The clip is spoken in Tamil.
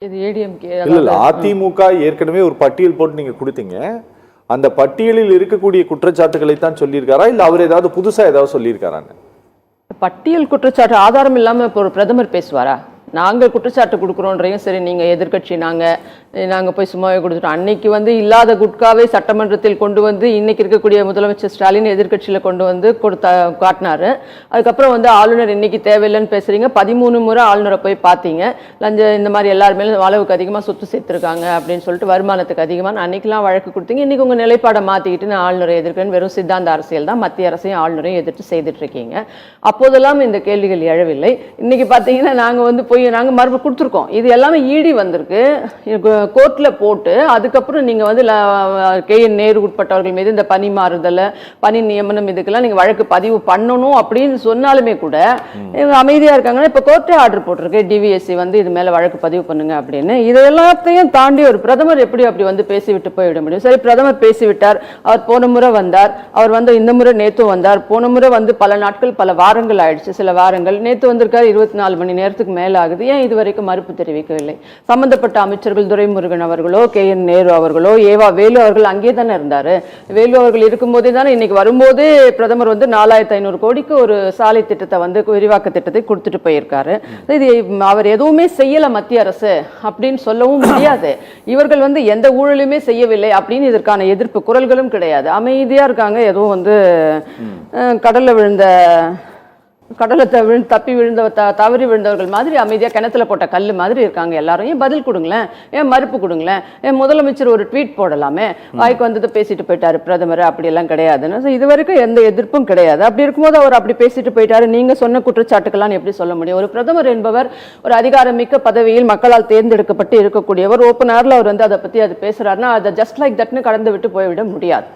இது ஏடிஎம்கே இல்ல அதிமுக ஏற்கனவே ஒரு பட்டியல் போட்டு நீங்க கொடுத்தீங்க. அந்த பட்டியலில் இருக்கக்கூடிய குற்றச்சாட்டுகளை தான் சொல்லியிருக்காரா இல்ல அவர் ஏதாவது புதுசா ஏதாவது சொல்லியிருக்காரான்னு? பட்டியல் குற்றச்சாட்டு ஆதாரம் இல்லாம இப்போ ஒரு பிரதமர் பேசுவாரா? நாங்கள் குற்றச்சாட்டு கொடுக்குறோன்றையும் சரி, நீங்கள் எதிர்கட்சி நாங்கள் போய் சும்மாவே கொடுத்துட்டோம். அன்னைக்கு இல்லாத குட்காவை சட்டமன்றத்தில் கொண்டு வந்து இன்னைக்கு இருக்கக்கூடிய முதலமைச்சர் ஸ்டாலின் எதிர்கட்சியில் கொண்டு வந்து காட்டினாரு. அதுக்கப்புறம் ஆளுநர் இன்னைக்கு தேவையில்லைன்னு பேசுறீங்க. 13 முறை ஆளுநரை போய் பார்த்தீங்க. லஞ்சம் இந்த மாதிரி எல்லாருமே அளவுக்கு அதிகமாக சொத்து சேர்த்துருக்காங்க அப்படின்னு சொல்லிட்டு வருமானத்துக்கு அதிகமாக அன்னைக்கெல்லாம் வழக்கு கொடுத்தீங்க. இன்னைக்கு உங்கள் நிலைப்பாடை மாற்றிக்கிட்டு நான் ஆளுநரை எதிர்க்கிறேன்னு வெறும் சித்தாந்த அரசியல் தான் மத்திய அரசையும் ஆளுநரையும் எதிர்த்து செய்துட்டு இருக்கீங்க. அப்போதெல்லாம் இந்த கேள்விகள் எழவில்லை. இன்னைக்கு பார்த்தீங்கன்னா நாங்கள் போய் நாங்கள் மறுபடியும் கொடுத்துருக்கோம். இது எல்லாமே இடி வந்திருக்கு கோர்ட்டில் போட்டு. அதுக்கப்புறம் நீங்கள் KN நேரு உட்பட்டவர்கள் மீது இந்த பணி மாறுதல் பணி நியமனம் இதுக்கெல்லாம் நீங்கள் வழக்கு பதிவு பண்ணணும் அப்படின்னு சொன்னாலுமே கூட இவங்க அமைதியாக இருக்காங்கன்னா இப்போ கோர்ட்டே ஆர்டர் போட்டிருக்கு DVSC இது மேலே வழக்கு பதிவு பண்ணுங்க அப்படின்னு. இது எல்லாத்தையும் தாண்டி ஒரு பிரதமர் எப்படி அப்படி பேசிவிட்டு போய்விட முடியும்? சரி, பிரதமர் பேசிவிட்டார். அவர் போன முறை வந்தார். அவர் இந்த முறை நேற்று வந்தார். போன முறை பல நாட்கள் பல வாரங்கள் ஆயிடுச்சு. சில வாரங்கள் நேற்று வந்திருக்காரு. 24 மணி நேரத்துக்கு மேலே ஆகுது. ஏன் இதுவரைக்கும் மறுப்பு தெரிவிக்கவில்லை? சம்பந்தப்பட்ட அமைச்சர்கள் துரைமுருகன் அவர்களோ KN நேரு அவர்களோ ஏவா வேலு அவர்கள் அங்கே தானே இருந்தாரு. வேலு அவர்கள் இருக்கும்போதே தானே இன்னைக்கு வரும்போது பிரதமர் 4500 கோடிக்கு ஒரு சாலை திட்டத்தை விரிவாக்க திட்டத்தை கொடுத்துட்டு போயிருக்காரு. இது அவர் எதுவுமே செய்யல மத்திய அரசு அப்படின்னு சொல்லவும் முடியாது. இவர்கள் எந்த ஊழலுமே செய்யவில்லை அப்படின்னு இதற்கான எதிர்ப்பு குரல்களும் கிடையாது. அமைதியா இருக்காங்க. எதுவும் கடலை தப்பி தவறி விழுந்தவர்கள் மாதிரி அமைதியாக கிணத்துல போட்ட கல் மாதிரி இருக்காங்க எல்லாரும். ஏன் பதில் கொடுங்களேன், ஏன் மறுப்பு கொடுங்களேன். ஏன் முதலமைச்சர் ஒரு ட்வீட் போடலாமே, வாய்க்கு பேசிட்டு போயிட்டாரு பிரதமர், அப்படியெல்லாம் கிடையாதுன்னு. இது வரைக்கும் எந்த எதிர்ப்பும் கிடையாது. அப்படி இருக்கும்போது அவர் அப்படி பேசிட்டு போயிட்டாரு. நீங்க சொன்ன குற்றச்சாட்டுக்கெல்லாம் எப்படி சொல்ல முடியும்? ஒரு பிரதமர் என்பவர் ஒரு அதிகாரமிக்க பதவியில் மக்களால் தேர்ந்தெடுக்கப்பட்டு இருக்கக்கூடியவர். ஓப்பன் ஏர்ல அவர் அதை பத்தி பேசுறாருன்னா அதை ஜஸ்ட் லைக் தட்னு கடந்து விட்டு போய்விட முடியாது.